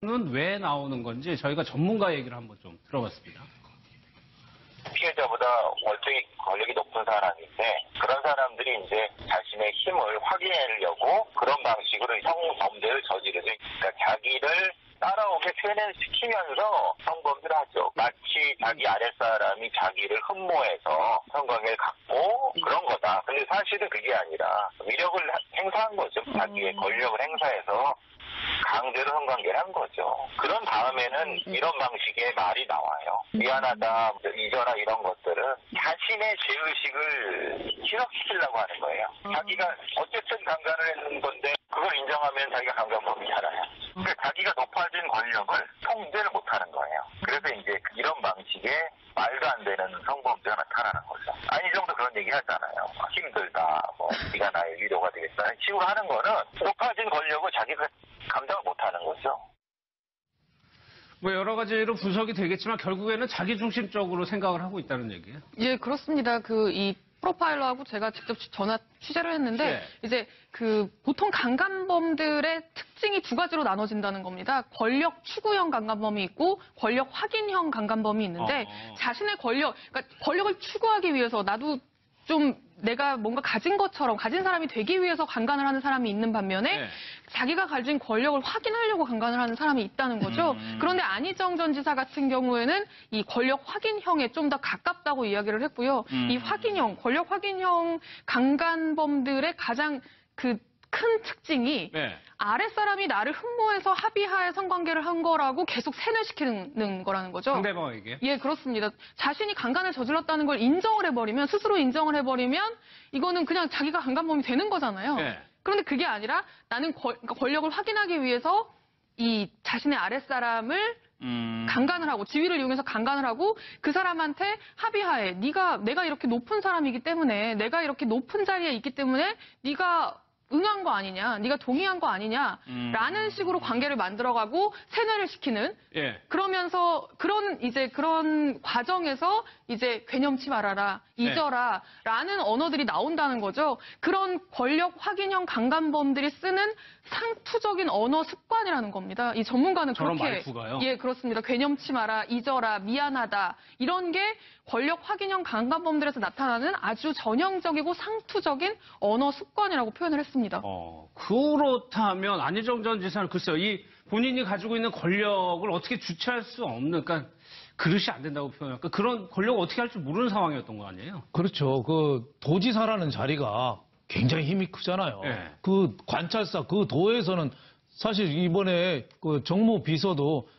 는 왜 나오는 건지 저희가 전문가 얘기를 한번 좀 들어봤습니다. 피해자보다 월등히 권력이 높은 사람인데 그런 사람들이 이제 자신의 힘을 확인하려고 그런 방식으로 성범죄를 저지르죠. 그러니까 자기를 따라오게 세뇌시키면서 성범죄를 하죠. 마치 자기 아랫사람이 자기를 흠모해서 성관계를 갖고 그런 거다. 근데 사실은 그게 아니라 위력을 행사한 거죠. 자기의 권력을 행사해서 강제로 성관계를 한 거죠. 그런 다음에는 이런 방식의 말이 나와요. 미안하다, 잊어라 이런 것들은 자신의 죄의식을 희석시키려고 하는 거예요. 자기가 어쨌든 강간을 했는 건데 그걸 인정하면 자기가 강간범이잖아요. 그러니까 자기가 높아진 권력을 통제를 못하는 거예요. 그래서 이제 이런 방식의 말도 안 되는 성범죄가 나타나는 거죠. 안희정도 그런 얘기 하잖아요. 힘들다, 네가 나의 위로가 되겠다. 식으로 하는 거는 높아진 권력을 자기가 감당을 못하는 거죠. 뭐 여러 가지로 분석이 되겠지만 결국에는 자기중심적으로 생각을 하고 있다는 얘기예요. 예, 그렇습니다. 이 프로파일러하고 제가 직접 전화 취재를 했는데 네. 이제 보통 강간범들의 특징이 두 가지로 나눠진다는 겁니다. 권력 추구형 강간범이 있고 권력 확인형 강간범이 있는데 자신의 그러니까 권력을 추구하기 위해서 나도 좀 내가 뭔가 가진 것처럼 가진 사람이 되기 위해서 강간을 하는 사람이 있는 반면에 네. 자기가 가진 권력을 확인하려고 강간을 하는 사람이 있다는 거죠. 그런데 안희정 전 지사 같은 경우에는 이 권력 확인형에 좀 더 가깝다고 이야기를 했고요. 이 권력 확인형 강간범들의 가장 큰 특징이 네. 아랫사람이 나를 흠모해서 합의하에 성관계를 한 거라고 계속 세뇌시키는 거라는 거죠. 상대방에게? 예, 그렇습니다. 자신이 강간을 저질렀다는 걸 스스로 인정을 해버리면 이거는 그냥 자기가 강간범이 되는 거잖아요. 네. 그런데 그게 아니라 나는 권력을 확인하기 위해서 이 자신의 아랫사람을 강간을 하고 지위를 이용해서 강간을 하고 그 사람한테 합의하에 내가 이렇게 높은 사람이기 때문에 내가 이렇게 높은 자리에 있기 때문에 네가 응한 거 아니냐, 네가 동의한 거 아니냐라는 식으로 관계를 만들어가고 세뇌를 시키는. 예. 그러면서 그런 과정에서 이제 괴념치 말아라, 잊어라라는 언어들이 나온다는 거죠. 그런 권력 확인형 강간범들이 쓰는 상투적인 언어 습관이라는 겁니다. 이 전문가는 저런 그렇게 말투가요? 예, 그렇습니다. 괴념치 마라, 잊어라, 미안하다 이런 게 권력 확인형 강간범들에서 나타나는 아주 전형적이고 상투적인 언어 습관이라고 표현을 했습니다. 그렇다면 안희정 전 지사는 글쎄요, 이 본인이 가지고 있는 권력을 어떻게 주체할 수 없는, 그러니까 그릇이 안 된다고 표현할까? 그런 권력을 어떻게 할 줄 모르는 상황이었던 거 아니에요? 그렇죠. 도지사라는 자리가 굉장히 힘이 크잖아요. 네. 관찰사, 도에서는 사실 이번에 정무 비서도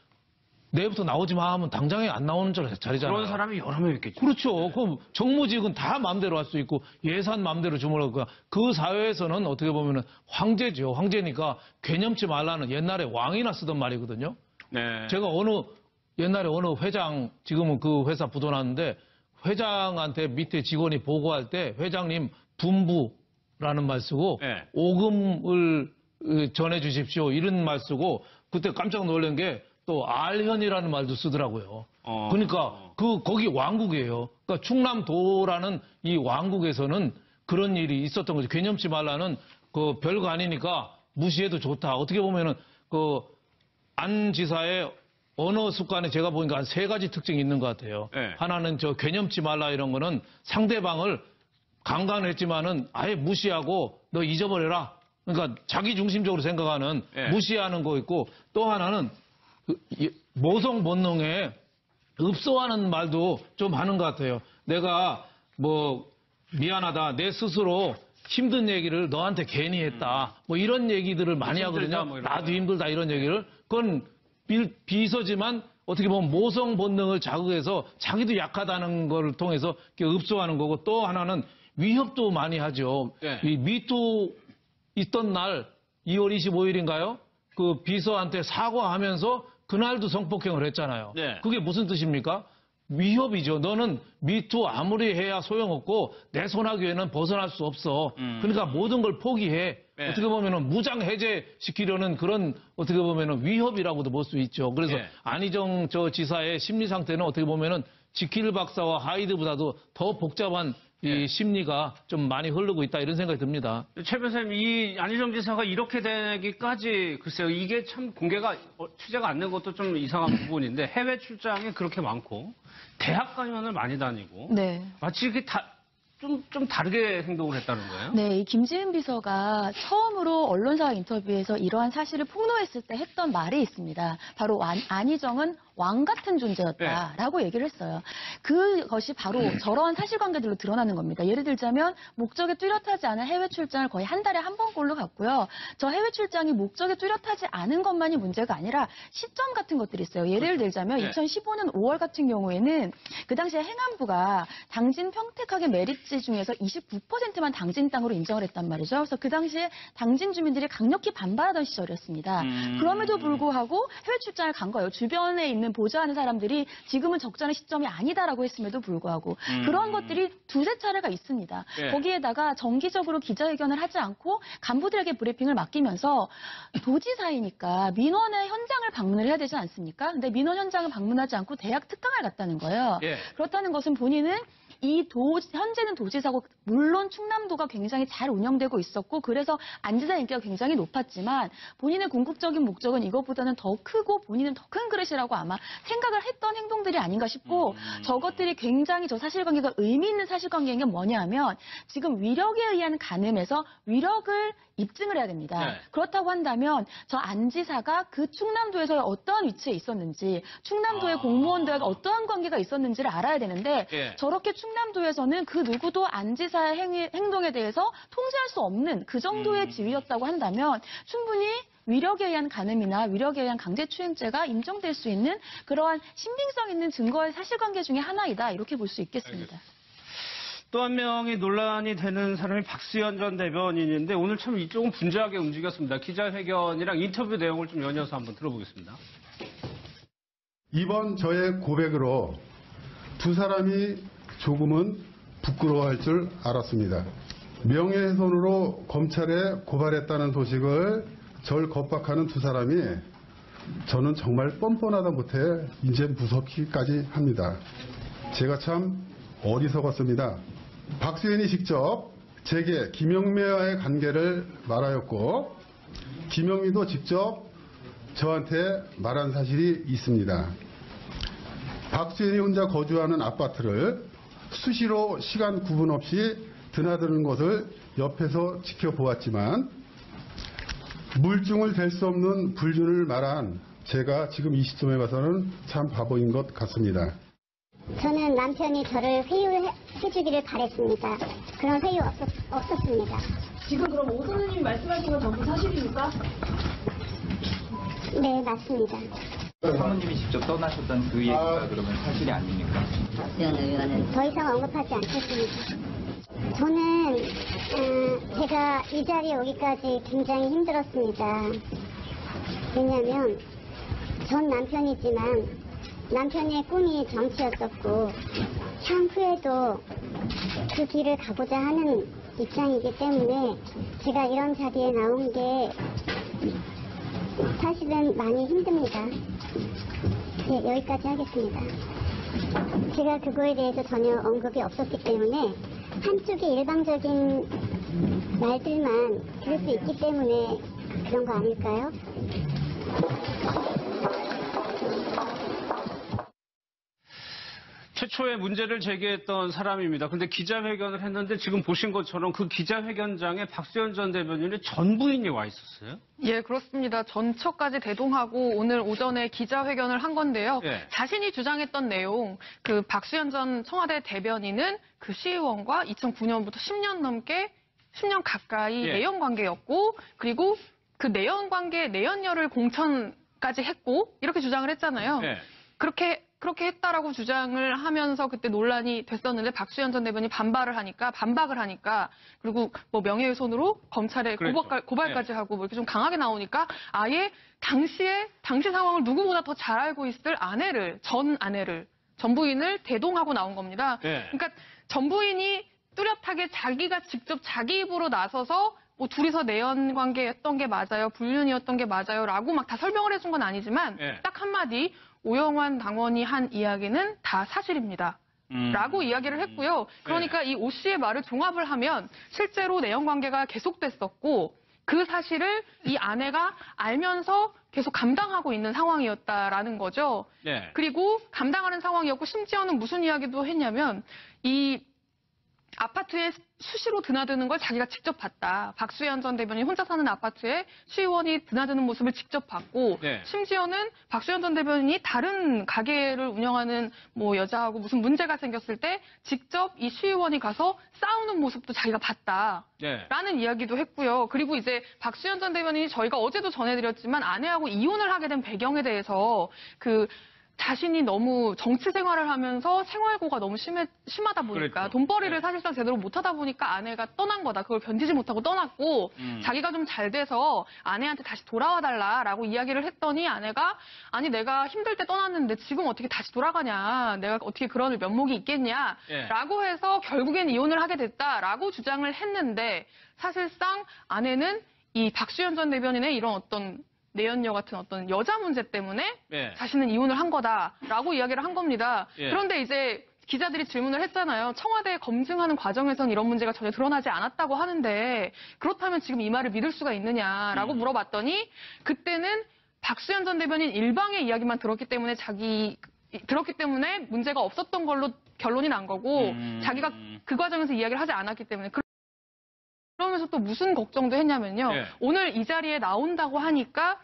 내일부터 나오지 마 하면 당장에 안 나오는 자리잖아요. 그런 사람이 여러 명 있겠죠. 그렇죠. 그럼 정무직은 다 마음대로 할 수 있고 예산 마음대로 주물러고 그 사회에서는 어떻게 보면은 황제죠. 황제니까 괴념치 말라는 옛날에 왕이나 쓰던 말이거든요. 네. 제가 옛날에 어느 회장, 지금은 그 회사 부도났는데 회장한테 밑에 직원이 보고할 때 회장님 분부라는 말 쓰고 네. 오금을 전해 주십시오. 이런 말 쓰고 그때 깜짝 놀란 게 또 알현이라는 말도 쓰더라고요. 그러니까 거기 왕국이에요. 그러니까 충남도라는 이 왕국에서는 그런 일이 있었던 거죠. 괴념치 말라는 별거 아니니까 무시해도 좋다. 어떻게 보면은 안 지사의 언어 습관에 제가 보니까 한 3가지 특징이 있는 것 같아요. 네. 하나는 괴념치 말라 이런 거는 상대방을 강간했지만은 아예 무시하고 너 잊어버려라. 그러니까 자기 중심적으로 생각하는 네. 무시하는 거 있고 또 하나는 모성 본능에 읍소하는 말도 좀 하는 것 같아요. 내가 미안하다. 내 스스로 힘든 얘기를 너한테 괜히 했다. 이런 얘기들을 많이 하거든요. 나도 힘들다 이런 얘기를. 그건 비서지만 어떻게 보면 모성 본능을 자극해서 자기도 약하다는 걸 통해서 읍소하는 거고 또 하나는 위협도 많이 하죠. 네. 이 미투 있던 날 2월 25일인가요? 그 비서한테 사과하면서 그날도 성폭행을 했잖아요. 네. 그게 무슨 뜻입니까? 위협이죠. 너는 미투 아무리 해야 소용없고 내 손아귀에는 벗어날 수 없어. 그러니까 모든 걸 포기해. 네. 어떻게 보면은 무장 해제시키려는 그런 어떻게 보면은 위협이라고도 볼 수 있죠. 그래서 네. 안희정 지사의 심리 상태는 어떻게 보면은 지킬 박사와 하이드보다도 더 복잡한 이 심리가 좀 많이 흐르고 있다 이런 생각이 듭니다. 최 변호사님, 이 안희정 지사가 이렇게 되기까지 글쎄요, 이게 참 공개가 취재가 안 된 것도 좀 이상한 부분인데 해외 출장이 그렇게 많고 대학 강연을 많이 다니고 네. 마치 이게 좀 다르게 행동을 했다는 거예요? 네, 이 김지은 비서가 처음으로 언론사와 인터뷰에서 이러한 사실을 폭로했을 때 했던 말이 있습니다. 바로 안희정은 왕 같은 존재였다라고 얘기를 했어요. 그것이 바로 저러한 사실관계들로 드러나는 겁니다. 예를 들자면 목적에 뚜렷하지 않은 해외 출장을 거의 한 달에 한 번꼴로 갔고요. 저 해외 출장이 목적에 뚜렷하지 않은 것만이 문제가 아니라 시점 같은 것들이 있어요. 예를 들자면 네. 2015년 5월 같은 경우에는 그 당시에 행안부가 당진 평택학의 메리츠 중에서 29%만 당진 땅으로 인정을 했단 말이죠. 그래서 그 당시에 당진 주민들이 강력히 반발하던 시절이었습니다. 그럼에도 불구하고 해외 출장을 간 거예요. 주변에 있는 보좌하는 사람들이 지금은 적절한 시점이 아니다라고 했음에도 불구하고 그런 것들이 두세 차례가 있습니다. 네. 거기에다가 정기적으로 기자회견을 하지 않고 간부들에게 브리핑을 맡기면서 도지사이니까 민원의 현장을 방문을 해야 되지 않습니까? 근데 민원 현장을 방문하지 않고 대학 특강을 갔다는 거예요. 예. 그렇다는 것은 본인은 현재는 도지사고 물론 충남도가 굉장히 잘 운영되고 있었고 그래서 안 지사 인기가 굉장히 높았지만 본인의 궁극적인 목적은 이것보다는 더 크고 본인은 더 큰 그릇이라고 아마 생각을 했던 행동들이 아닌가 싶고 저것들이 굉장히 저 사실관계가 의미 있는 사실관계인 게 뭐냐면 지금 위력에 의한 간음에서 위력을 입증을 해야 됩니다. 네. 그렇다고 한다면 저 안 지사가 그 충남도에서 어떠한 위치에 있었는지 충남도의 공무원들과 어떠한 관계가 있었는지를 알아야 되는데 예. 저렇게 충남도에서는 그 누구도 안 지사의 행동에 대해서 통제할 수 없는 그 정도의 지위였다고 한다면 충분히 위력에 의한 간음이나 위력에 의한 강제추행죄가 인정될 수 있는 그러한 신빙성 있는 증거의 사실관계 중에 하나이다 이렇게 볼 수 있겠습니다. 또 한 명이 논란이 되는 사람이 박수현 전 대변인인데 오늘 참 이쪽은 분주하게 움직였습니다. 기자회견이랑 인터뷰 내용을 좀 연이어서 한번 들어보겠습니다. 이번 저의 고백으로 두 사람이 조금은 부끄러워할 줄 알았습니다. 명예훼손으로 검찰에 고발했다는 소식을 절 겁박하는 두 사람이 저는 정말 뻔뻔하다 못해 이제 무섭기까지 합니다. 제가 참 어리석었습니다. 박수현이 직접 제게 김영미와의 관계를 말하였고 김영미도 직접 저한테 말한 사실이 있습니다. 박수현이 혼자 거주하는 아파트를 수시로 시간 구분 없이 드나드는 것을 옆에서 지켜보았지만 물증을 댈 수 없는 불륜을 말한 제가 지금 이 시점에 봐서는 참 바보인 것 같습니다. 저는 남편이 저를 회유해주기를 바랬습니다. 그런 회유 없었습니다. 지금 그럼 오 선생님이 말씀하신 건 전부 사실입니까? 네, 맞습니다. 사모님이 직접 떠나셨던 그 얘기가 그러면 사실이 아닙니까? 더 이상 언급하지 않겠습니다. 저는 제가 이 자리에 오기까지 굉장히 힘들었습니다. 왜냐하면 전 남편이지만 남편의 꿈이 정치였었고 향후에도 그 길을 가고자 하는 입장이기 때문에 제가 이런 자리에 나온 게 사실은 많이 힘듭니다. 네, 여기까지 하겠습니다. 제가 그거에 대해서 전혀 언급이 없었기 때문에 한쪽의 일방적인 말들만 들을 수 있기 때문에 그런 거 아닐까요? 최초의 문제를 제기했던 사람입니다. 근데 기자회견을 했는데 지금 보신 것처럼 그 기자회견장에 박수현 전 대변인의 전 부인이 와 있었어요. 예, 그렇습니다. 전처까지 대동하고 오늘 오전에 기자회견을 한 건데요. 예. 자신이 주장했던 내용, 그 박수현 전 청와대 대변인은 그 시의원과 2009년부터 10년 가까이 예. 내연 관계였고, 그리고 그 내연 관계, 내연녀를 공천까지 했고, 이렇게 주장을 했잖아요. 예. 그렇게 했다라고 주장을 하면서 그때 논란이 됐었는데 박수현 전 대변인이 반박을 하니까 그리고 뭐 명예훼손으로 검찰에 그랬죠. 고발까지 네. 하고 뭐 이렇게 좀 강하게 나오니까 아예 당시 상황을 누구보다 더 잘 알고 있을 전 부인을 대동하고 나온 겁니다. 네. 그러니까 전 부인이 뚜렷하게 자기가 직접 자기 입으로 나서서 뭐 둘이서 내연 관계였던 게 맞아요, 불륜이었던 게 맞아요라고 막 다 설명을 해준 건 아니지만 네. 딱 한마디 오영환 당원이 한 이야기는 다 사실입니다. 라고 이야기를 했고요. 그러니까 이 오 씨의 말을 종합을 하면 실제로 내연 관계가 계속됐었고 그 사실을 이 아내가 알면서 계속 감당하고 있는 상황이었다라는 거죠. 네. 그리고 감당하는 상황이었고 심지어는 무슨 이야기도 했냐면 이 아파트에 수시로 드나드는 걸 자기가 직접 봤다. 박수현 전 대변인 혼자 사는 아파트에 시의원이 드나드는 모습을 직접 봤고 네. 심지어는 박수현 전 대변인이 다른 가게를 운영하는 뭐 여자하고 무슨 문제가 생겼을 때 직접 이 시의원이 가서 싸우는 모습도 자기가 봤다. 네. 라는 이야기도 했고요. 그리고 이제 박수현 전 대변인이 저희가 어제도 전해드렸지만 아내하고 이혼을 하게 된 배경에 대해서 자신이 너무 정치 생활을 하면서 생활고가 너무 심하다 보니까 그랬죠. 돈벌이를 네. 사실상 제대로 못하다 보니까 아내가 떠난 거다. 그걸 견디지 못하고 떠났고 자기가 좀 잘 돼서 아내한테 다시 돌아와 달라라고 이야기를 했더니 아내가 아니 내가 힘들 때 떠났는데 지금 어떻게 다시 돌아가냐. 내가 어떻게 그런 면목이 있겠냐. 네. 라고 해서 결국엔 이혼을 하게 됐다라고 주장을 했는데 사실상 아내는 이 박수현 전 대변인의 이런 어떤 내연녀 같은 어떤 여자 문제 때문에 네. 자신은 이혼을 한 거다라고 이야기를 한 겁니다. 예. 그런데 이제 기자들이 질문을 했잖아요. 청와대에 검증하는 과정에선 이런 문제가 전혀 드러나지 않았다고 하는데 그렇다면 지금 이 말을 믿을 수가 있느냐라고 물어봤더니 그때는 박수현 전 대변인 일방의 이야기만 들었기 때문에 문제가 없었던 걸로 결론이 난 거고 자기가 그 과정에서 이야기를 하지 않았기 때문에 그러면서 또 무슨 걱정도 했냐면요. 예. 오늘 이 자리에 나온다고 하니까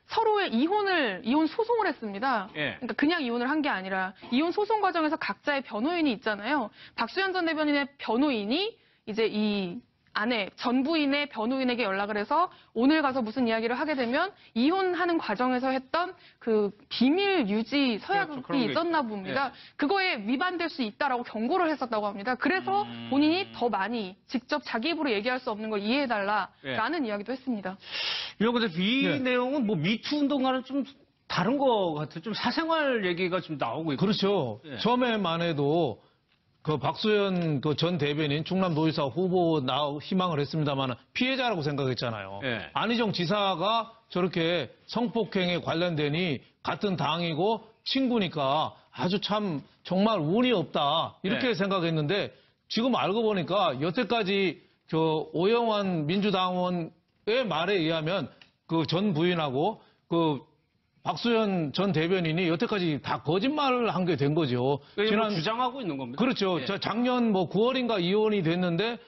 서로의 이혼 소송을 했습니다. 예. 그러니까 그냥 이혼을 한 게 아니라 이혼 소송 과정에서 각자의 변호인이 있잖아요. 박수현 전 대변인의 변호인이 이제 이 아내, 전 부인의 변호인에게 연락을 해서 오늘 가서 무슨 이야기를 하게 되면 이혼하는 과정에서 했던 그 비밀 유지 서약이 그런 게 있었나 있죠. 봅니다. 예. 그거에 위반될 수 있다라고 경고를 했었다고 합니다. 그래서 본인이 더 많이 직접 자기 입으로 얘기할 수 없는 걸 이해해달라라는 이야기도 했습니다. 근데 이 내용은 뭐 미투 운동과는 좀 다른 것 같아요. 좀 사생활 얘기가 좀 나오고 있고. 그렇죠. 예. 처음에만 해도 그 박수현 전 대변인 충남도지사 후보 희망을 했습니다만 피해자라고 생각했잖아요. 예. 안희정 지사가 저렇게 성폭행에 관련되니 같은 당이고 친구니까 아주 참 정말 운이 없다 이렇게 네. 생각했는데 지금 알고 보니까 여태까지 오영환 민주당원의 말에 의하면 그 전 부인하고 박수현 전 대변인이 여태까지 다 거짓말을 한 게 된 거죠. 주장하고 있는 겁니다. 그렇죠. 예. 작년 9월인가 이혼이 됐는데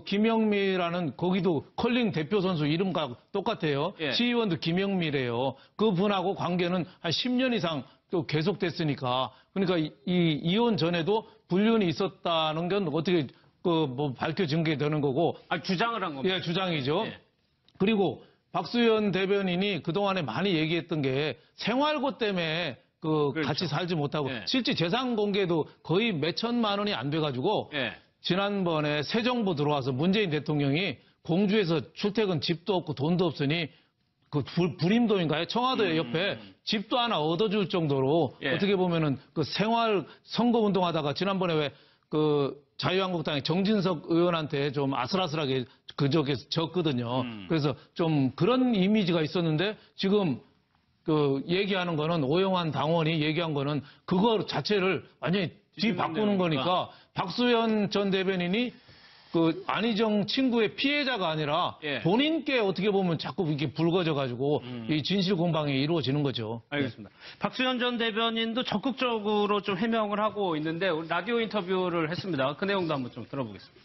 김영미라는 거기도 컬링 대표 선수 이름과 똑같아요. 예. 시의원도 김영미래요. 그 분하고 관계는 한 10년 이상 또 계속됐으니까 그러니까 이 이혼 전에도 불륜이 있었다는 건 어떻게 밝혀진 게 되는 거고. 주장을 한 겁니다. 예, 주장이죠. 예. 그리고 박수현 대변인이 그동안에 많이 얘기했던 게 생활고 때문에 그렇죠. 같이 살지 못하고 예. 실제 재산 공개도 거의 몇 천만 원이 안 돼가지고 예. 지난번에 새 정부 들어와서 문재인 대통령이 공주에서 출퇴근 집도 없고 돈도 없으니 불임동인가요? 청와대 옆에 집도 하나 얻어줄 정도로 예. 어떻게 보면은 생활 선거운동 하다가 지난번에 왜 자유한국당의 정진석 의원한테 좀 아슬아슬하게 그저께 졌거든요. 그래서 좀 그런 이미지가 있었는데 지금 얘기하는 거는 오영환 당원이 얘기한 거는 그거 자체를 완전히 뒤바꾸는 거니까 박수현 전 대변인이 안희정 친구의 피해자가 아니라 예. 본인께 어떻게 보면 자꾸 이렇게 불거져가지고 이 진실 공방이 이루어지는 거죠. 알겠습니다. 박수현 전 대변인도 적극적으로 좀 해명을 하고 있는데 라디오 인터뷰를 했습니다. 그 내용도 한번 좀 들어보겠습니다.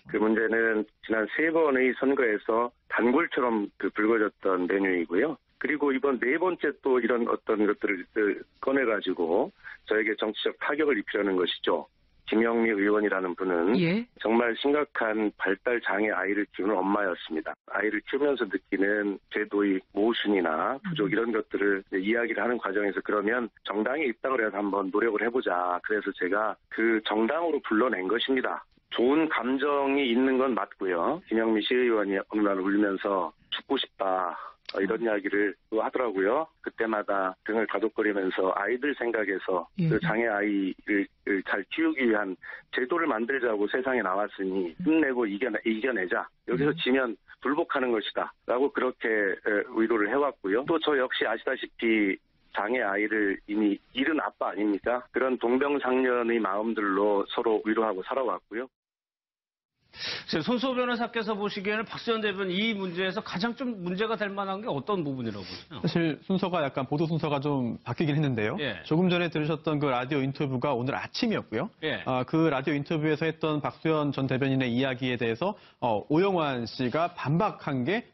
그 문제는 지난 3번의 선거에서 단골처럼 불거졌던 메뉴이고요. 그리고 이번 4번째 또 이런 어떤 것들을 꺼내가지고 저에게 정치적 타격을 입히려는 것이죠. 김영미 의원이라는 분은 정말 심각한 발달 장애 아이를 키우는 엄마였습니다. 아이를 키우면서 느끼는 제도의 모순이나 부족 이런 것들을 이야기를 하는 과정에서 그러면 정당에 입당을 해서 한번 노력을 해보자. 그래서 제가 그 정당으로 불러낸 것입니다. 좋은 감정이 있는 건 맞고요. 김영미 시의원이 어느 날 울면서 죽고 싶다. 이런 이야기를 하더라고요. 그때마다 등을 가독거리면서 아이들 생각에서 그 장애 아이를 잘 키우기 위한 제도를 만들자고 세상에 나왔으니 힘내고 이겨내자. 여기서 지면 불복하는 것이다. 라고 그렇게 의도를 해왔고요. 또 저 역시 아시다시피 장애 아이를 이미 잃은 아빠 아닙니까? 그런 동병상련의 마음들로 서로 위로하고 살아왔고요. 손수호 변호사께서 보시기에는 박수현 대변인 이 문제에서 가장 좀 문제가 될 만한 게 어떤 부분이라고 보세요? 사실 순서가 약간 보도 순서가 좀 바뀌긴 했는데요. 예. 조금 전에 들으셨던 그 라디오 인터뷰가 오늘 아침이었고요. 예. 그 라디오 인터뷰에서 했던 박수현 전 대변인의 이야기에 대해서 오영환 씨가 반박한 게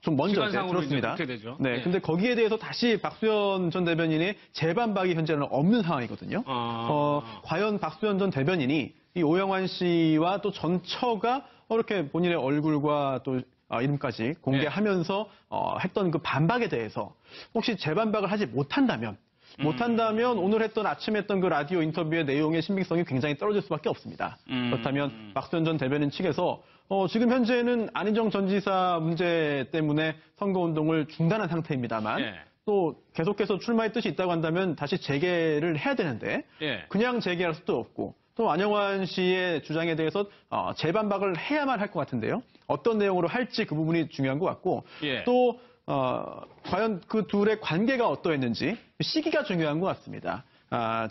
좀 먼저 시간상으로 들었습니다. 이제 그렇게 되죠. 네, 예. 근데 거기에 대해서 다시 박수현 전 대변인의 재반박이 현재는 없는 상황이거든요. 과연 박수현 전 대변인이 이 오영환 씨와 또 전처가 이렇게 본인의 얼굴과 또 이름까지 공개하면서 했던 그 반박에 대해서 혹시 재반박을 하지 못한다면 오늘 아침에 했던 그 라디오 인터뷰의 내용의 신빙성이 굉장히 떨어질 수밖에 없습니다. 그렇다면 박수현 전 대변인 측에서 지금 현재는 안희정 전 지사 문제 때문에 선거운동을 중단한 상태입니다만 또 계속해서 출마의 뜻이 있다고 한다면 다시 재개를 해야 되는데 그냥 재개할 수도 없고 또 안영환 씨의 주장에 대해서 재반박을 해야만 할 것 같은데요. 어떤 내용으로 할지 그 부분이 중요한 것 같고 또 과연 그 둘의 관계가 어떠했는지 시기가 중요한 것 같습니다.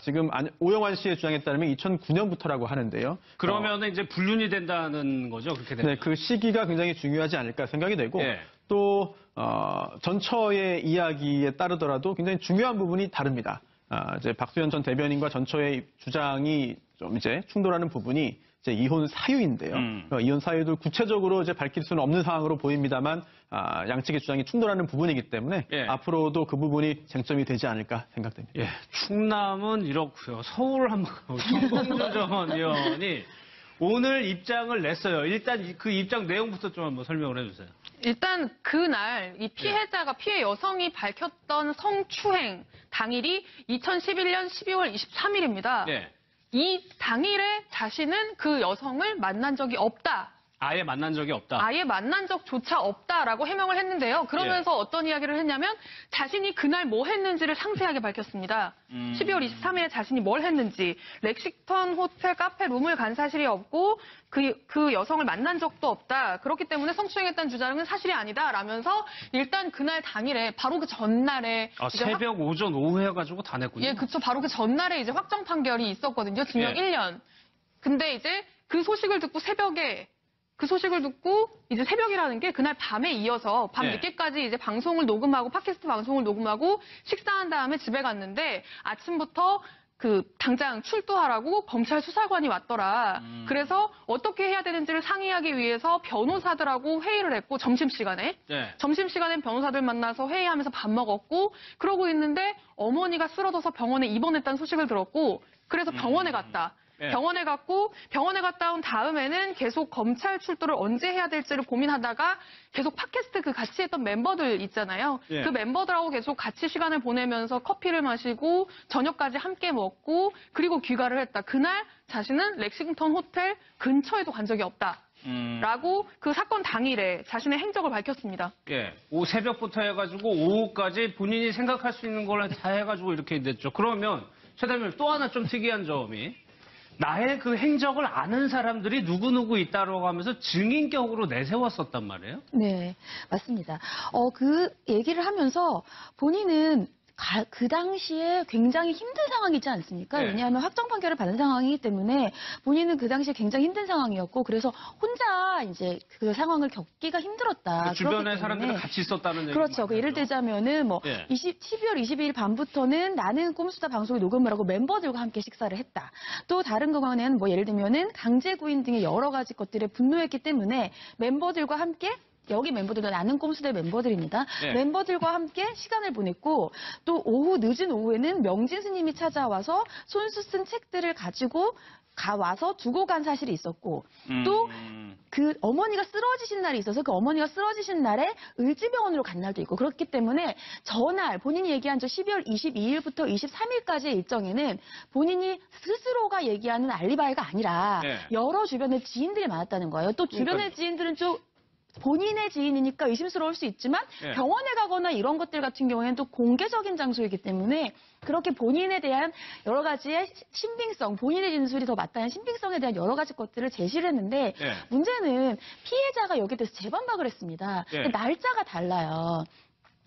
지금 오영환 씨의 주장에 따르면 2009년부터라고 하는데요. 그러면 이제 불륜이 된다는 거죠, 그렇게 되면? 네, 그 시기가 굉장히 중요하지 않을까 생각이 되고 또 전처의 이야기에 따르더라도 굉장히 중요한 부분이 다릅니다. 이제 박수현 전 대변인과 전처의 주장이 좀 이제 충돌하는 부분이 이제 이혼 사유인데요. 이혼 사유도 구체적으로 이제 밝힐 수는 없는 상황으로 보입니다만 양측의 주장이 충돌하는 부분이기 때문에 앞으로도 그 부분이 쟁점이 되지 않을까 생각됩니다. 충남은 이렇고요. 서울 한번 정봉주 전 의원이 오늘 입장을 냈어요. 일단 그 입장 내용부터 좀 한번 설명을 해주세요. 일단 그날 이 피해자가 피해 여성이 밝혔던 성추행 당일이 2011년 12월 23일입니다. 이 당일에 자신은 그 여성을 만난 적이 없다. 아예 만난 적이 없다. 아예 만난 적조차 없다라고 해명을 했는데요. 그러면서 어떤 이야기를 했냐면 자신이 그날 뭐 했는지를 상세하게 밝혔습니다. 12월 23일에 자신이 뭘 했는지 렉싱턴 호텔 카페 룸을 간 사실이 없고 그 여성을 만난 적도 없다. 그렇기 때문에 성추행했다는 주장은 사실이 아니다. 라면서 일단 그날 당일에 바로 그 전날에 새벽, 오전, 오후 해가지고 다 냈군요. 예, 그쵸. 바로 그 전날에 이제 확정 판결이 있었거든요. 징역 1년. 근데 이제 그 소식을 듣고 이제 새벽이라는 게 그날 밤에 이어서 밤 늦게까지 이제 방송을 녹음하고 팟캐스트 방송을 녹음하고 식사한 다음에 집에 갔는데 아침부터 당장 출두하라고 검찰 수사관이 왔더라. 그래서 어떻게 해야 되는지를 상의하기 위해서 변호사들하고 회의를 했고 점심시간에 변호사들 만나서 회의하면서 밥 먹었고 그러고 있는데 어머니가 쓰러져서 병원에 입원했다는 소식을 들었고 그래서 병원에 갔다. 병원에 갔다 온 다음에는 계속 검찰 출두를 언제 해야 될지를 고민하다가 계속 팟캐스트 같이 했던 멤버들 있잖아요. 그 멤버들하고 계속 같이 시간을 보내면서 커피를 마시고 저녁까지 함께 먹고 그리고 귀가를 했다. 그날 자신은 렉싱턴 호텔 근처에도 간 적이 없다. 라고 그 사건 당일에 자신의 행적을 밝혔습니다. 새벽부터 해가지고 오후까지 본인이 생각할 수 있는 걸 다 해가지고 이렇게 됐죠. 그러면 최 대표님 또 하나 좀 특이한 점이 나의 그 행적을 아는 사람들이 누구누구 있다고 하면서 증인격으로 내세웠었단 말이에요? 네, 맞습니다. 그 얘기를 하면서 본인은 그 당시에 굉장히 힘든 상황이지 않습니까? 왜냐하면 확정 판결을 받은 상황이기 때문에 본인은 그 당시에 굉장히 힘든 상황이었고 그래서 혼자 이제 그 상황을 겪기가 힘들었다. 주변의 사람들은 같이 있었다는 얘기죠. 그렇죠. 예를 들자면은 12월 22일 밤부터는 나는 꼼수다 방송을 녹음을 하고 멤버들과 함께 식사를 했다. 또 다른 경우는 예를 들면은 강제 구인 등의 여러 가지 것들에 분노했기 때문에 멤버들과 함께 여기 멤버들도 나는 꼼수대 멤버들입니다. 멤버들과 함께 시간을 보냈고 또 늦은 오후에는 명진 스님이 찾아와서 손수 쓴 책들을 가지고 와서 두고 간 사실이 있었고 또 그 어머니가 쓰러지신 날이 있어서 그 어머니가 쓰러지신 날에 을지병원으로 간 날도 있고 그렇기 때문에 전날 본인이 얘기한 12월 22일부터 23일까지의 일정에는 본인이 스스로가 얘기하는 알리바이가 아니라 여러 주변의 지인들이 많았다는 거예요. 또 주변의 지인들은 좀 본인의 지인이니까 의심스러울 수 있지만 병원에 가거나 이런 것들 같은 경우에는 또 공개적인 장소이기 때문에 그렇게 본인에 대한 여러 가지의 신빙성, 본인의 진술이 더 맞다는 신빙성에 대한 여러 가지 것들을 제시를 했는데 문제는 피해자가 여기에 대해서 재반박을 했습니다. 날짜가 달라요.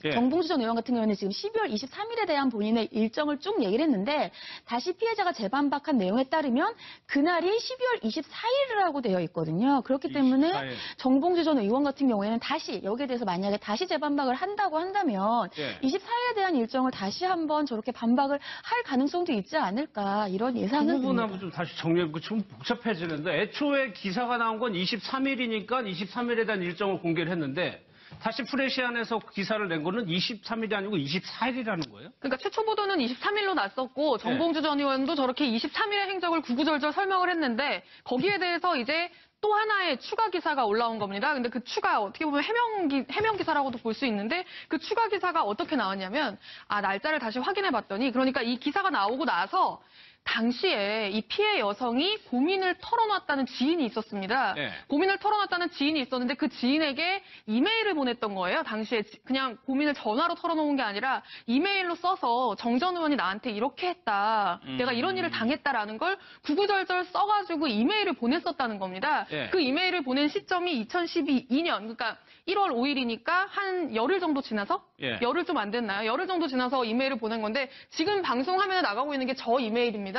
예. 정봉주 전 의원 같은 경우에는 지금 12월 23일에 대한 본인의 일정을 쭉 얘기를 했는데 다시 피해자가 재반박한 내용에 따르면 그날이 12월 24일이라고 되어 있거든요. 그렇기 때문에 24일. 정봉주 전 의원 같은 경우에는 다시 여기에 대해서 만약에 다시 재반박을 한다고 한다면 예. 24일에 대한 일정을 다시 한번 저렇게 반박을 할 가능성도 있지 않을까 이런 그 예상은 듭니다. 부분하고 좀 다시 정리해보고 좀 복잡해지는데 애초에 기사가 나온 건 23일이니까 23일에 대한 일정을 공개를 했는데 다시 프레시안에서 기사를 낸 거는 23일이 아니고 24일이라는 거예요? 그러니까 최초 보도는 23일로 났었고 정봉주 전 의원도 저렇게 23일의 행적을 구구절절 설명을 했는데 거기에 대해서 이제 또 하나의 추가 기사가 올라온 겁니다. 근데 그 추가 어떻게 보면 해명 기사라고도 볼 수 있는데 그 추가 기사가 어떻게 나왔냐면 날짜를 다시 확인해 봤더니 그러니까 이 기사가 나오고 나서 당시에 이 피해 여성이 고민을 털어놨다는 지인이 있었습니다. 네. 고민을 털어놨다는 지인이 있었는데 그 지인에게 이메일을 보냈던 거예요. 당시에 그냥 고민을 전화로 털어놓은 게 아니라 이메일로 써서 정 전 의원이 나한테 이렇게 했다. 내가 이런 일을 당했다라는 걸 구구절절 써가지고 이메일을 보냈었다는 겁니다. 네. 그 이메일을 보낸 시점이 2012년 그러니까 1월 5일이니까 한 열흘 정도 지나서 예. 열흘 좀 안 됐나요? 열흘 정도 지나서 이메일을 보낸 건데 지금 방송 화면에 나가고 있는 게 저 이메일입니다.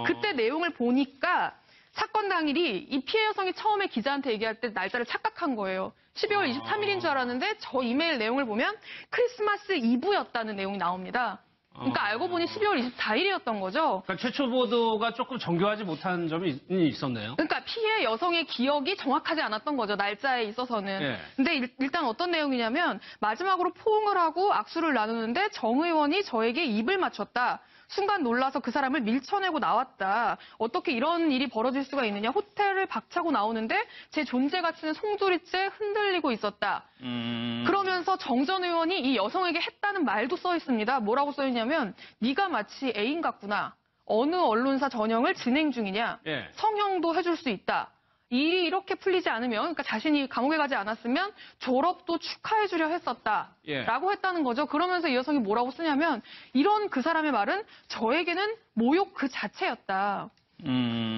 그때 내용을 보니까 사건 당일이 이 피해 여성이 처음에 기자한테 얘기할 때 날짜를 착각한 거예요. 12월 23일인 줄 알았는데 저 이메일 내용을 보면 크리스마스 이브였다는 내용이 나옵니다. 그러니까 알고 보니 12월 24일이었던 거죠. 그러니까 최초 보도가 조금 정교하지 못한 점이 있었네요. 그러니까 피해 여성의 기억이 정확하지 않았던 거죠. 날짜에 있어서는. 예. 근데 일단 어떤 내용이냐면 마지막으로 포옹을 하고 악수를 나누는데 정 의원이 저에게 입을 맞췄다. 순간 놀라서 그 사람을 밀쳐내고 나왔다. 어떻게 이런 일이 벌어질 수가 있느냐. 호텔을 박차고 나오는데 제 존재 가치는 송두리째 흔들리고 있었다. 그러면서 정 전 의원이 이 여성에게 했다는 말도 써 있습니다. 뭐라고 써 있냐면 네가 마치 애인 같구나. 어느 언론사 전형을 진행 중이냐. 예. 성형도 해줄 수 있다. 일이 이렇게 풀리지 않으면 그러니까 자신이 감옥에 가지 않았으면 졸업도 축하해주려 했었다. 예. 라고 했다는 거죠. 그러면서 이 여성이 뭐라고 쓰냐면 이런 그 사람의 말은 저에게는 모욕 그 자체였다.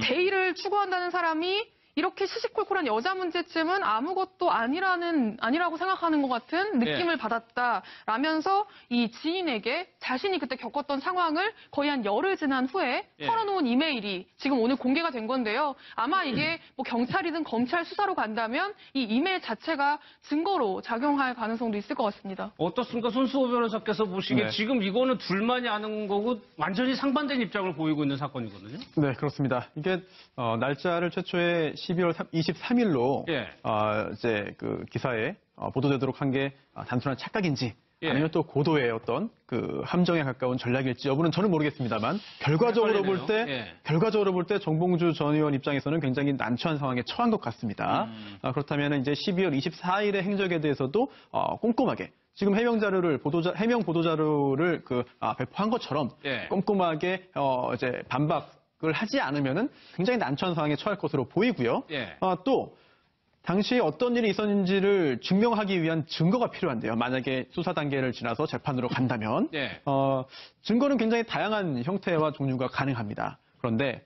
대의를 추구한다는 사람이 이렇게 시시콜콜한 여자 문제쯤은 아무것도 아니라고 생각하는 것 같은 느낌을 받았다라면서 이 지인에게 자신이 그때 겪었던 상황을 거의 한 열흘 지난 후에 털어놓은 이메일이 지금 오늘 공개가 된 건데요. 아마 이게 뭐 경찰이든 검찰 수사로 간다면 이 이메일 자체가 증거로 작용할 가능성도 있을 것 같습니다. 어떻습니까? 손수호 변호사께서 보시기에 네. 지금 이거는 둘만이 아는 거고 완전히 상반된 입장을 보이고 있는 사건이거든요. 네, 그렇습니다. 이게 날짜를 최초에 12월 23일로 예. 이제 그 기사에 보도되도록 한 게 단순한 착각인지 예. 아니면 또 고도의 어떤 그 함정에 가까운 전략일지 여부는 저는 모르겠습니다만 결과적으로 볼 때 정봉주 전 의원 입장에서는 굉장히 난처한 상황에 처한 것 같습니다. 그렇다면 이제 12월 24일의 행적에 대해서도 꼼꼼하게 지금 해명 보도 자료를 배포한 것처럼 꼼꼼하게 이제 반박을 하지 않으면은 굉장히 난처한 상황에 처할 것으로 보이고요. 또 당시에 어떤 일이 있었는지를 증명하기 위한 증거가 필요한데요. 만약에 수사 단계를 지나서 재판으로 간다면 증거는 굉장히 다양한 형태와 종류가 가능합니다. 그런데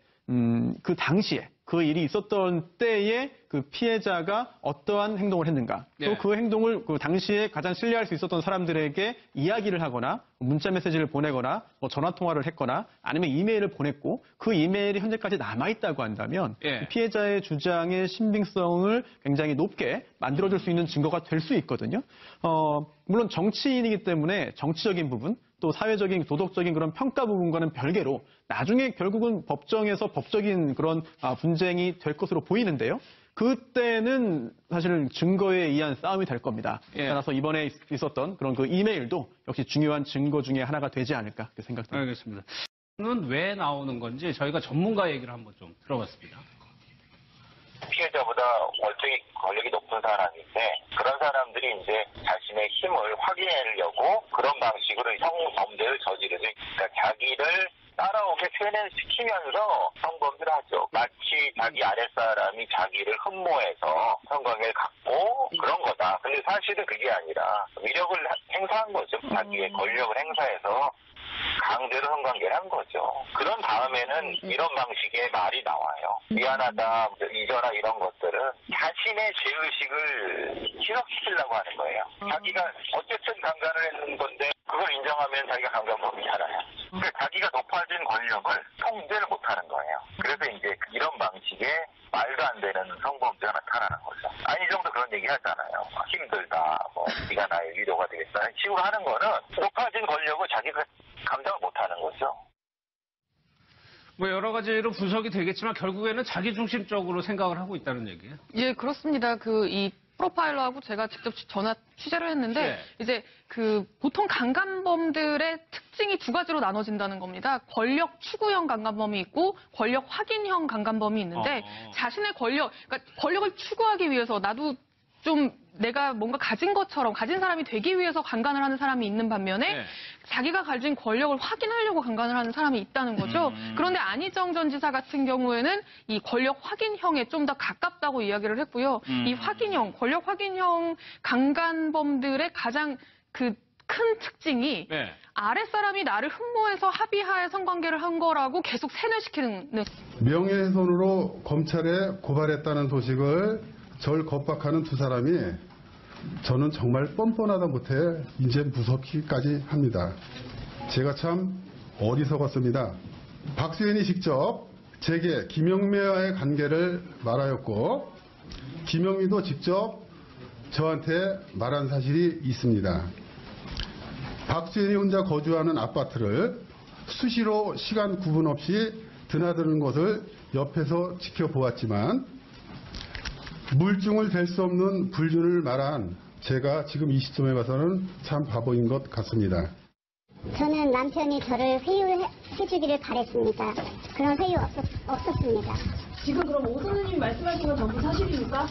그 당시에 그 일이 있었던 때에 그 피해자가 어떠한 행동을 했는가, 또 그 행동을 그 당시에 가장 신뢰할 수 있었던 사람들에게 이야기를 하거나 문자 메시지를 보내거나 뭐 전화 통화를 했거나 아니면 이메일을 보냈고 그 이메일이 현재까지 남아있다고 한다면 피해자의 주장의 신빙성을 굉장히 높게 만들어줄 수 있는 증거가 될 수 있거든요. 물론 정치인이기 때문에 정치적인 부분 또 사회적인 도덕적인 그런 평가 부분과는 별개로 나중에 결국은 법정에서 법적인 그런 분쟁이 될 것으로 보이는데요. 그때는 사실은 증거에 의한 싸움이 될 겁니다. 따라서 이번에 있었던 그런 그 이메일도 역시 중요한 증거 중에 하나가 되지 않을까 그렇게 생각됩니다. 알겠습니다. 는 왜 나오는 건지 저희가 전문가 얘기를 한번 좀 들어봤습니다. 피해자보다 권력이 높은 사람인데 그런 사람들이 이제 자신의 힘을 확인하려고 그런 방식으로 성범죄를 저지르죠. 그러니까 자기를 따라오게 세뇌시키면서 성범죄를 하죠. 마치 자기 아랫사람이 자기를 흠모해서 성관계를 갖고 그런 거다. 근데 사실은 그게 아니라 위력을 행사한 거죠. 자기의 권력을 행사해서 강제로 성관계를 한 거죠. 그런 다음에는 이런 방식의 말이 나와요. 미안하다, 잊어라 이런 것들은 자신의 죄의식을 희석시키려고 하는 거예요. 자기가 어쨌든 강간을 했는 건데 그걸 인정하면 자기가 강간범이잖아요. 그러니까 자기가 높아진 권력을 통제를 못하는 거예요. 그래서 이제 이런 방식의 말도 안 되는 성범죄가 나타나는 거죠. 안희정도 그런 얘기 하잖아요. 힘들다, 네가 나의 위로가 되겠다 식으로 하는 거는 높아진 권력을 자기가 감당을 못하는 거죠. 여러 가지로 분석이 되겠지만 결국에는 자기중심적으로 생각을 하고 있다는 얘기예요. 예, 그렇습니다. 이 프로파일러하고 제가 직접 전화 취재를 했는데 이제 보통 강간범들의 특징이 두 가지로 나눠진다는 겁니다. 권력 추구형 강간범이 있고 권력 확인형 강간범이 있는데 자신의 그러니까 권력을 추구하기 위해서 나도 좀 내가 뭔가 가진 것처럼 가진 사람이 되기 위해서 강간을 하는 사람이 있는 반면에 자기가 가진 권력을 확인하려고 강간을 하는 사람이 있다는 거죠. 그런데 안희정 전 지사 같은 경우에는 이 권력 확인형에 좀 더 가깝다고 이야기를 했고요. 이 확인형, 권력 확인형 강간범들의 가장 큰 특징이 아랫사람이 나를 흠모해서 합의하에 성관계를 한 거라고 계속 세뇌시키는. 명예훼손으로 검찰에 고발했다는 소식을 절 겁박하는 두 사람이 저는 정말 뻔뻔하다 못해 이제 무섭기까지 합니다. 제가 참 어리석었습니다. 박수현이 직접 제게 김영미와의 관계를 말하였고 김영미도 직접 저한테 말한 사실이 있습니다. 박수현이 혼자 거주하는 아파트를 수시로 시간 구분 없이 드나드는 것을 옆에서 지켜보았지만 물증을 댈 수 없는 불륜을 말한 제가 지금 이 시점에 봐서는 참 바보인 것 같습니다. 저는 남편이 저를 회유해주기를 바랬습니다. 그런 회유 없었습니다. 지금 그럼 오 선생님이 말씀하신 건 전부 사실입니까?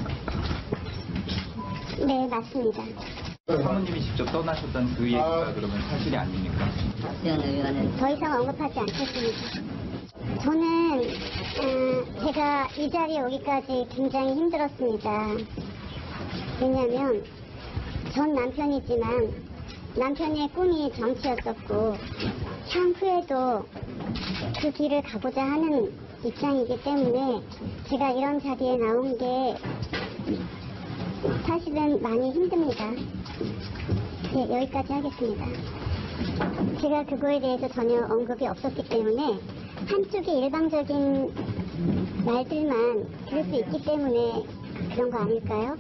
네, 맞습니다. 사모님이 직접 떠나셨던 그 얘기가 그러면 사실이 아닙니까? 더 이상 언급하지 않겠습니다. 저는 제가 이 자리에 오기까지 굉장히 힘들었습니다. 왜냐하면 전 남편이지만 남편의 꿈이 정치였었고 향후에도 그 길을 가고자 하는 입장이기 때문에 제가 이런 자리에 나온 게 사실은 많이 힘듭니다. 네, 여기까지 하겠습니다. 제가 그거에 대해서 전혀 언급이 없었기 때문에 한쪽의 일방적인 말들만 들을 수 있기 때문에 그런 거 아닐까요?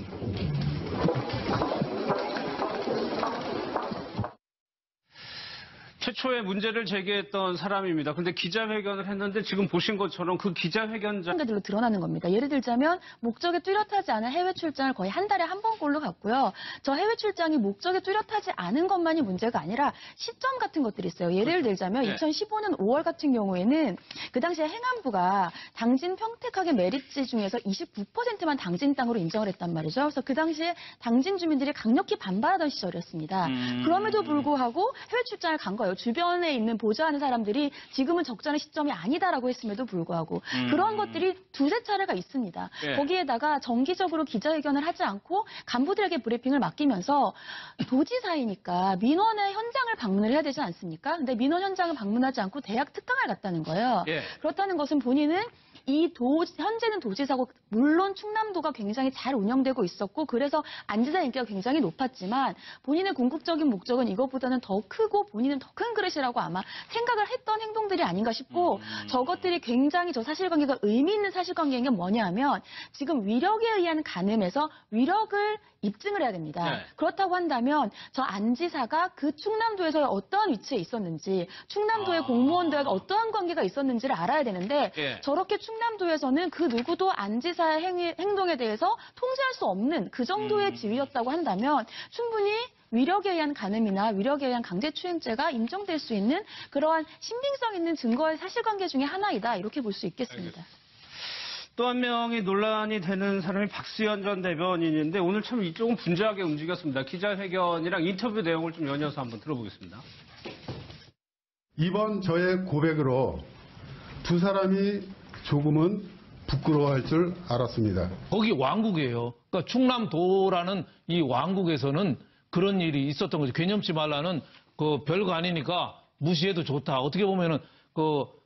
최초의 문제를 제기했던 사람입니다. 근데 기자회견을 했는데 지금 보신 것처럼 그 기자회견자 들로 드러나는 겁니다. 예를 들자면 목적에 뚜렷하지 않은 해외 출장을 거의 한 달에 한 번꼴로 갔고요. 저 해외 출장이 목적에 뚜렷하지 않은 것만이 문제가 아니라 시점 같은 것들이 있어요. 예를 들자면 2015년 5월 같은 경우에는 그 당시에 행안부가 당진 평택학의 메리츠 중에서 29%만 당진 땅으로 인정을 했단 말이죠. 그래서 그 당시에 당진 주민들이 강력히 반발하던 시절이었습니다. 그럼에도 불구하고 해외 출장을 간 거예요. 주변에 있는 보좌하는 사람들이 지금은 적절한 시점이 아니다라고 했음에도 불구하고 그런 것들이 두세 차례가 있습니다. 거기에다가 정기적으로 기자회견을 하지 않고 간부들에게 브리핑을 맡기면서 도지사이니까 민원의 현장을 방문을 해야 되지 않습니까? 근데 민원 현장을 방문하지 않고 대학 특강을 갔다는 거예요. 그렇다는 것은 본인은 현재는 도지사고 물론 충남도가 굉장히 잘 운영되고 있었고 그래서 안지사 인기가 굉장히 높았지만 본인의 궁극적인 목적은 이것보다는 더 크고 본인은 더 큰 그릇이라고 아마 생각을 했던 행동들이 아닌가 싶고 저것들이 굉장히 저 사실관계가 의미 있는 사실관계인 게 뭐냐면 지금 위력에 의한 간음에서 위력을 입증을 해야 됩니다. 그렇다고 한다면 저 안지사가 그 충남도에서 어떠한 위치에 있었는지 충남도의 공무원들과 어떠한 관계가 있었는지를 알아야 되는데 저렇게 충남도에서는 그 누구도 안지사의 행동에 대해서 통제할 수 없는 그 정도의 지위였다고 한다면 충분히 위력에 의한 간음이나 위력에 의한 강제추행죄가 인정될 수 있는 그러한 신빙성 있는 증거의 사실관계 중에 하나이다 이렇게 볼 수 있겠습니다. 또 한 명이 논란이 되는 사람이 박수현 전 대변인인데 오늘 참 이쪽은 분주하게 움직였습니다. 기자회견이랑 인터뷰 내용을 좀 연이어서 한번 들어보겠습니다. 이번 저의 고백으로 두 사람이 조금은 부끄러워할 줄 알았습니다. 거기 왕국이에요. 그러니까 충남도라는 이 왕국에서는 그런 일이 있었던 거죠. 개념치 말라는 그 별거 아니니까 무시해도 좋다. 어떻게 보면은 그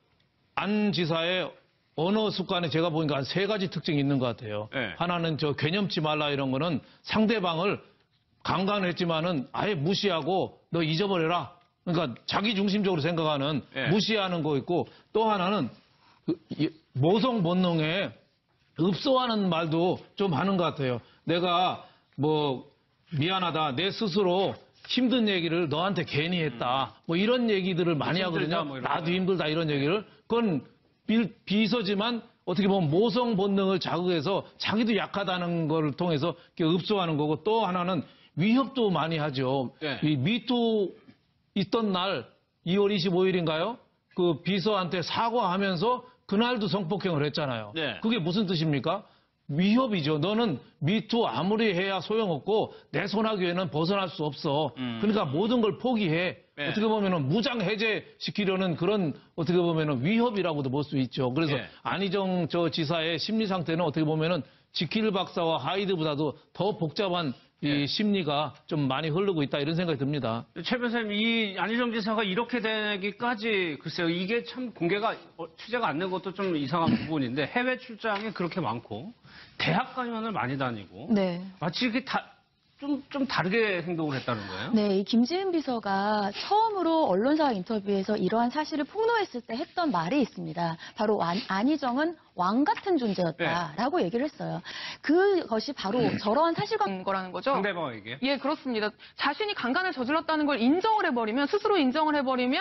안 지사의 언어 습관에 제가 보니까 한 3가지 특징이 있는 것 같아요. 네. 하나는 저 개념치 말라 이런 거는 상대방을 강간했지만은 아예 무시하고 너 잊어버려라. 그러니까 자기 중심적으로 생각하는 네. 무시하는 거 있고 또 하나는 모성 본능에 읍소하는 말도 좀 하는 것 같아요. 내가 뭐 미안하다. 내 스스로 힘든 얘기를 너한테 괜히 했다. 뭐 이런 얘기들을 많이 힘들다, 하거든요. 뭐 이런 나도 거. 힘들다 이런 얘기를. 그건 비서지만 어떻게 보면 모성 본능을 자극해서 자기도 약하다는 걸 통해서 이렇게 읍소하는 거고 또 하나는 위협도 많이 하죠. 네. 이 미투 있던 날 2월 25일인가요? 그 비서한테 사과하면서 그날도 성폭행을 했잖아요. 네. 그게 무슨 뜻입니까? 위협이죠. 너는 미투 아무리 해야 소용없고 내 손아귀에는 벗어날 수 없어. 그러니까 모든 걸 포기해. 네. 어떻게 보면은 무장 해제시키려는 그런 어떻게 보면은 위협이라고도 볼 수 있죠. 그래서 네. 안희정 저 지사의 심리 상태는 어떻게 보면은 지킬 박사와 하이드보다도 더 복잡한 이 심리가 좀 많이 흐르고 있다 이런 생각이 듭니다. 최 변호사님, 이 안희정 지사가 이렇게 되기까지 글쎄요, 이게 참 공개가 취재가 안 된 것도 좀 이상한 부분인데 해외 출장이 그렇게 많고 대학 강연을 많이 다니고 네. 마치 이게 좀 다르게 행동을 했다는 거예요? 네, 이 김지은 비서가 처음으로 언론사와 인터뷰에서 이러한 사실을 폭로했을 때 했던 말이 있습니다. 바로 안희정은 왕 같은 존재였다라고 얘기를 했어요. 그것이 바로 저러한 사실관 거라는 거죠. 상대방에게? 예, 그렇습니다. 자신이 강간을 저질렀다는 걸 인정을 해버리면, 스스로 인정을 해버리면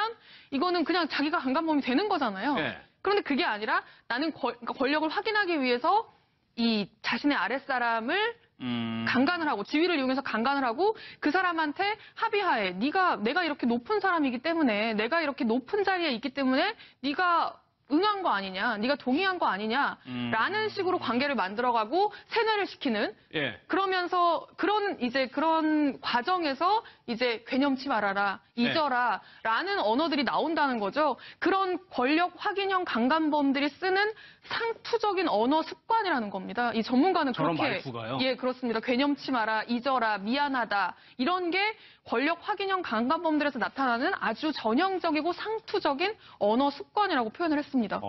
이거는 그냥 자기가 강간범이 되는 거잖아요. 네. 그런데 그게 아니라 나는 그러니까 권력을 확인하기 위해서 이 자신의 아랫사람을 강간을 하고, 지위를 이용해서 강간을 하고 그 사람한테 합의하에 내가 이렇게 높은 사람이기 때문에, 내가 이렇게 높은 자리에 있기 때문에 네가 응한 거 아니냐, 네가 동의한 거 아니냐라는 식으로 관계를 만들어가고 세뇌를 시키는. 예. 그러면서 그런 과정에서 이제 괴념치 말아라, 잊어라라는 언어들이 나온다는 거죠. 그런 권력 확인형 강간범들이 쓰는 상투적인 언어 습관이라는 겁니다. 이 전문가는 저런 그렇게 말투가요? 예, 그렇습니다. 괴념치 마라, 잊어라, 미안하다 이런 게 권력 확인형 강간범들에서 나타나는 아주 전형적이고 상투적인 언어 습관이라고 표현을 했습니다.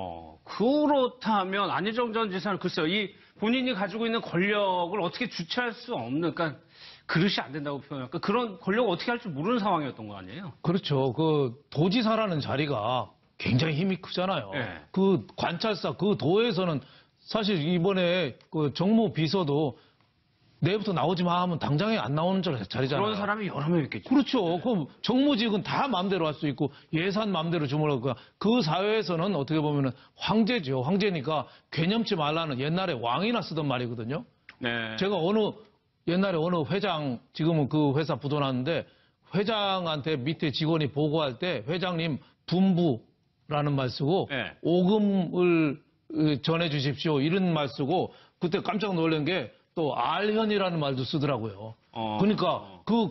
그렇다면 안희정 전 지사는 글쎄요, 이 본인이 가지고 있는 권력을 어떻게 주체할 수 없는, 그러니까 그릇이 안 된다고 표현할까? 그런 권력을 어떻게 할 줄 모르는 상황이었던 거 아니에요? 그렇죠. 그 도지사라는 자리가 굉장히 힘이 크잖아요. 네. 그 관찰사, 그 도에서는 사실 이번에 그 정무 비서도 내일부터 나오지 마 하면 당장에 안 나오는 자리잖아요. 그런 사람이 여러 명 있겠죠. 그렇죠. 그 정무직은 다 마음대로 할 수 있고 예산 마음대로 주문하고 그 사회에서는 어떻게 보면은 황제죠. 황제니까 괴념치 말라는 옛날에 왕이나 쓰던 말이거든요. 네. 제가 옛날에 어느 회장, 지금은 그 회사 부도났는데 회장한테 밑에 직원이 보고할 때 회장님 분부라는 말 쓰고 네. 오금을 전해 주십시오 이런 말 쓰고 그때 깜짝 놀란 게 또 알현이라는 말도 쓰더라고요. 그러니까 그